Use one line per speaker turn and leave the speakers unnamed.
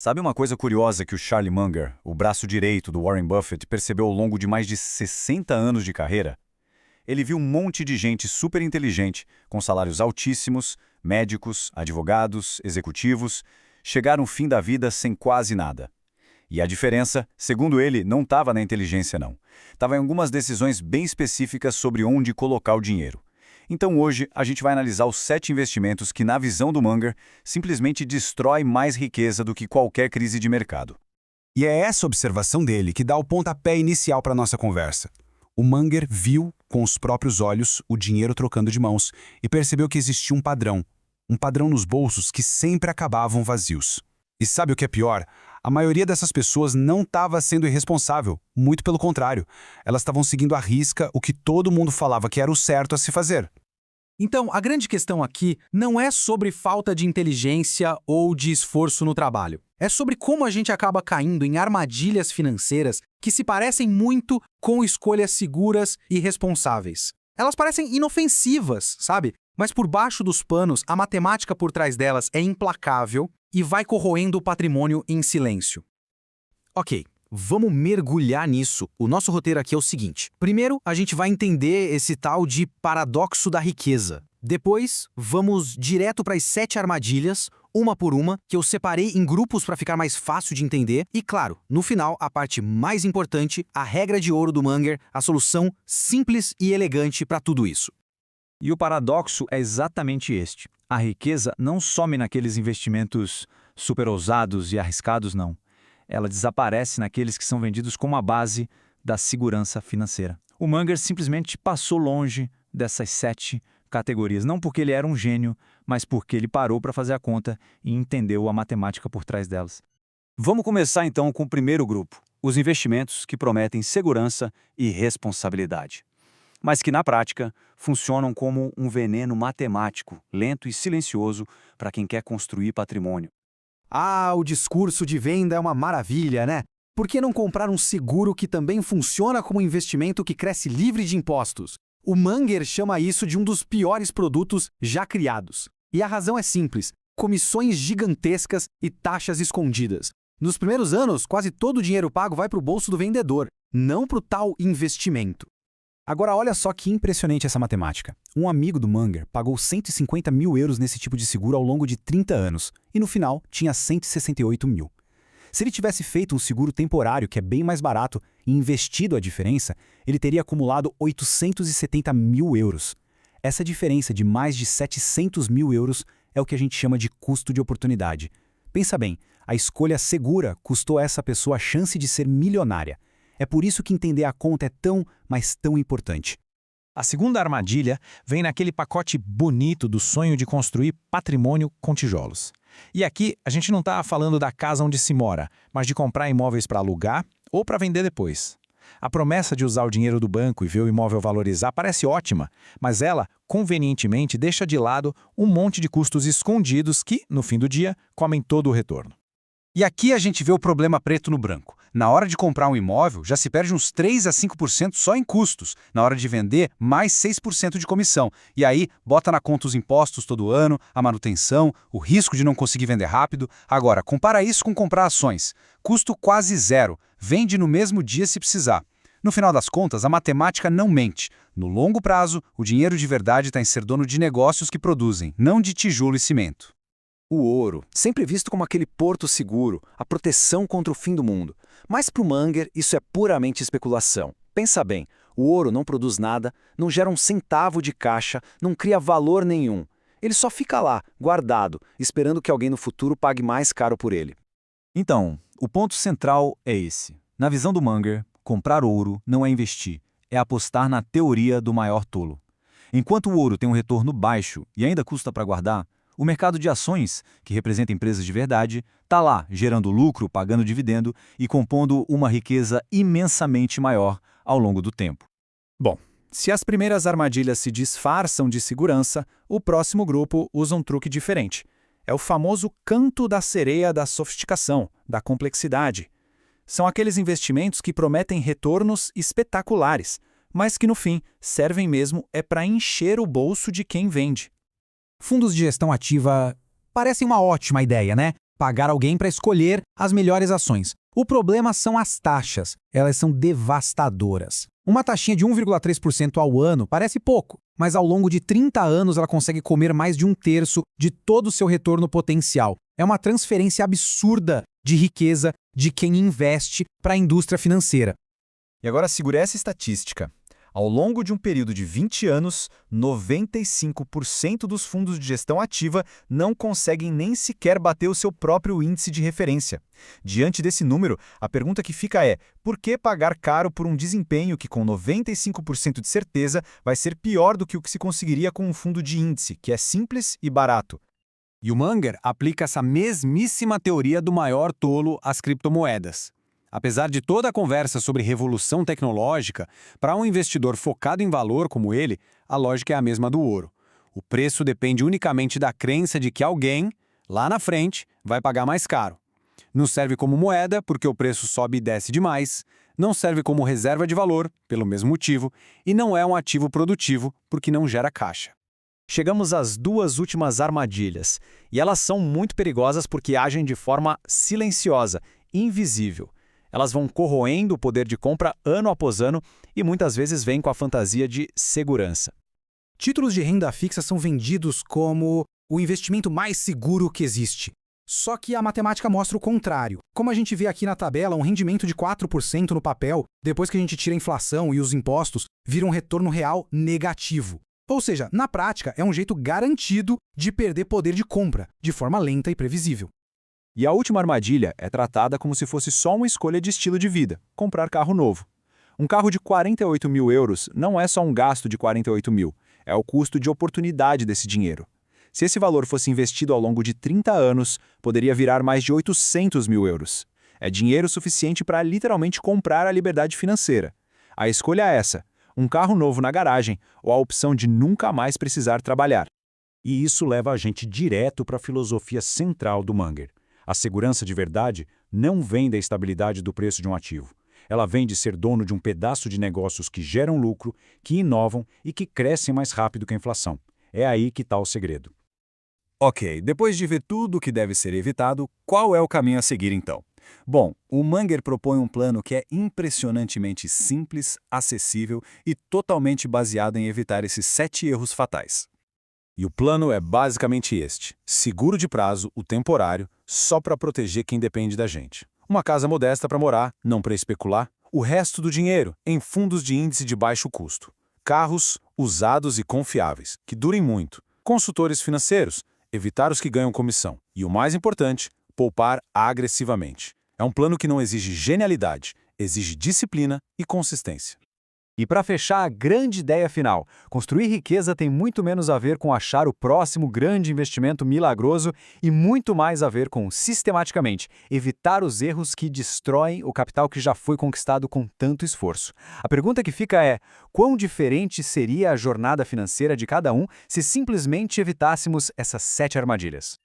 Sabe uma coisa curiosa que o Charlie Munger, o braço direito do Warren Buffett, percebeu ao longo de mais de 60 anos de carreira? Ele viu um monte de gente super inteligente, com salários altíssimos, médicos, advogados, executivos, chegar no fim da vida sem quase nada. E a diferença, segundo ele, não estava na inteligência não. Estava em algumas decisões bem específicas sobre onde colocar o dinheiro. Então hoje a gente vai analisar os 7 investimentos que, na visão do Munger, simplesmente destrói mais riqueza do que qualquer crise de mercado.
E é essa observação dele que dá o pontapé inicial para a nossa conversa. O Munger viu, com os próprios olhos, o dinheiro trocando de mãos e percebeu que existia um padrão. Um padrão nos bolsos que sempre acabavam vazios. E sabe o que é pior? A maioria dessas pessoas não estava sendo irresponsável, muito pelo contrário. Elas estavam seguindo à risca o que todo mundo falava que era o certo a se fazer.
Então, a grande questão aqui não é sobre falta de inteligência ou de esforço no trabalho. É sobre como a gente acaba caindo em armadilhas financeiras que se parecem muito com escolhas seguras e responsáveis. Elas parecem inofensivas, sabe? Mas por baixo dos panos, a matemática por trás delas é implacável e vai corroendo o patrimônio em silêncio.
Ok, vamos mergulhar nisso. O nosso roteiro aqui é o seguinte. Primeiro, a gente vai entender esse tal de paradoxo da riqueza. Depois, vamos direto para as 7 armadilhas, uma por uma, que eu separei em grupos para ficar mais fácil de entender. E claro, no final, a parte mais importante, a regra de ouro do Munger, a solução simples e elegante para tudo isso.
E o paradoxo é exatamente este. A riqueza não some naqueles investimentos super ousados e arriscados, não. Ela desaparece naqueles que são vendidos como a base da segurança financeira. O Munger simplesmente passou longe dessas 7 categorias, não porque ele era um gênio, mas porque ele parou para fazer a conta e entendeu a matemática por trás delas. Vamos começar então com o primeiro grupo, os investimentos que prometem segurança e responsabilidade, mas que na prática funcionam como um veneno matemático, lento e silencioso para quem quer construir patrimônio.
Ah, o discurso de venda é uma maravilha, né? Por que não comprar um seguro que também funciona como investimento que cresce livre de impostos? O Munger chama isso de um dos piores produtos já criados. E a razão é simples: comissões gigantescas e taxas escondidas. Nos primeiros anos, quase todo o dinheiro pago vai para o bolso do vendedor, não para o tal investimento.
Agora olha só que impressionante essa matemática. Um amigo do Munger pagou 150 mil euros nesse tipo de seguro ao longo de 30 anos e no final tinha 168 mil. Se ele tivesse feito um seguro temporário, que é bem mais barato, e investido a diferença, ele teria acumulado 870 mil euros. Essa diferença de mais de 700 mil euros é o que a gente chama de custo de oportunidade. Pensa bem, a escolha segura custou a essa pessoa a chance de ser milionária. É por isso que entender a conta é tão, mas tão importante.
A segunda armadilha vem naquele pacote bonito do sonho de construir patrimônio com tijolos. E aqui a gente não está falando da casa onde se mora, mas de comprar imóveis para alugar ou para vender depois. A promessa de usar o dinheiro do banco e ver o imóvel valorizar parece ótima, mas ela, convenientemente, deixa de lado um monte de custos escondidos que, no fim do dia, comem todo o retorno.
E aqui a gente vê o problema preto no branco. Na hora de comprar um imóvel, já se perde uns 3 a 5% só em custos. Na hora de vender, mais 6% de comissão. E aí, bota na conta os impostos todo ano, a manutenção, o risco de não conseguir vender rápido. Agora, compara isso com comprar ações. Custo quase zero. Vende no mesmo dia se precisar. No final das contas, a matemática não mente. No longo prazo, o dinheiro de verdade está em ser dono de negócios que produzem, não de tijolo e cimento.
O ouro, sempre visto como aquele porto seguro, a proteção contra o fim do mundo. Mas para o Munger, isso é puramente especulação. Pensa bem, o ouro não produz nada, não gera um centavo de caixa, não cria valor nenhum. Ele só fica lá, guardado, esperando que alguém no futuro pague mais caro por ele.
Então, o ponto central é esse. Na visão do Munger, comprar ouro não é investir, é apostar na teoria do maior tolo. Enquanto o ouro tem um retorno baixo e ainda custa para guardar, o mercado de ações, que representa empresas de verdade, está lá, gerando lucro, pagando dividendo e compondo uma riqueza imensamente maior ao longo do tempo.
Bom, se as primeiras armadilhas se disfarçam de segurança, o próximo grupo usa um truque diferente. É o famoso canto da sereia da sofisticação, da complexidade. São aqueles investimentos que prometem retornos espetaculares, mas que no fim servem mesmo para encher o bolso de quem vende.
Fundos de gestão ativa parecem uma ótima ideia, né?
pagar alguém para escolher as melhores ações. O problema são as taxas. Elas são devastadoras. Uma taxinha de 1,3% ao ano parece pouco, mas ao longo de 30 anos ela consegue comer mais de 1/3 de todo o seu retorno potencial. É uma transferência absurda de riqueza de quem investe para a indústria financeira.
E agora segura essa estatística. Ao longo de um período de 20 anos, 95% dos fundos de gestão ativa não conseguem nem sequer bater o seu próprio índice de referência. Diante desse número, a pergunta que fica é: por que pagar caro por um desempenho que, com 95% de certeza, vai ser pior do que o que se conseguiria com um fundo de índice, que é simples e barato?
E o Munger aplica essa mesmíssima teoria do maior tolo às criptomoedas. Apesar de toda a conversa sobre revolução tecnológica, para um investidor focado em valor como ele, a lógica é a mesma do ouro. O preço depende unicamente da crença de que alguém, lá na frente, vai pagar mais caro. Não serve como moeda, porque o preço sobe e desce demais, não serve como reserva de valor, pelo mesmo motivo, e não é um ativo produtivo, porque não gera caixa.
Chegamos às duas últimas armadilhas, e elas são muito perigosas porque agem de forma silenciosa, invisível. Elas vão corroendo o poder de compra ano após ano e muitas vezes vêm com a fantasia de segurança.
Títulos de renda fixa são vendidos como o investimento mais seguro que existe. Só que a matemática mostra o contrário. Como a gente vê aqui na tabela, um rendimento de 4% no papel, depois que a gente tira a inflação e os impostos, vira um retorno real negativo. Ou seja, na prática, é um jeito garantido de perder poder de compra, de forma lenta e previsível.
E a última armadilha é tratada como se fosse só uma escolha de estilo de vida, comprar carro novo. Um carro de 48 mil euros não é só um gasto de 48 mil, é o custo de oportunidade desse dinheiro. Se esse valor fosse investido ao longo de 30 anos, poderia virar mais de 800 mil euros. É dinheiro suficiente para literalmente comprar a liberdade financeira. A escolha é essa: um carro novo na garagem ou a opção de nunca mais precisar trabalhar.
E isso leva a gente direto para a filosofia central do Munger. A segurança de verdade não vem da estabilidade do preço de um ativo. Ela vem de ser dono de um pedaço de negócios que geram lucro, que inovam e que crescem mais rápido que a inflação. É aí que está o segredo.
Ok, depois de ver tudo o que deve ser evitado, qual é o caminho a seguir então? Bom, o Munger propõe um plano que é impressionantemente simples, acessível e totalmente baseado em evitar esses 7 erros fatais. E o plano é basicamente este: seguro de prazo, o temporário, só para proteger quem depende da gente. Uma casa modesta para morar, não para especular. O resto do dinheiro em fundos de índice de baixo custo. Carros usados e confiáveis, que durem muito. Consultores financeiros, evitar os que ganham comissão. E o mais importante, poupar agressivamente. É um plano que não exige genialidade, exige disciplina e consistência. E para fechar a grande ideia final, construir riqueza tem muito menos a ver com achar o próximo grande investimento milagroso e muito mais a ver com, sistematicamente, evitar os erros que destroem o capital que já foi conquistado com tanto esforço. A pergunta que fica é: quão diferente seria a jornada financeira de cada um se simplesmente evitássemos essas 7 armadilhas?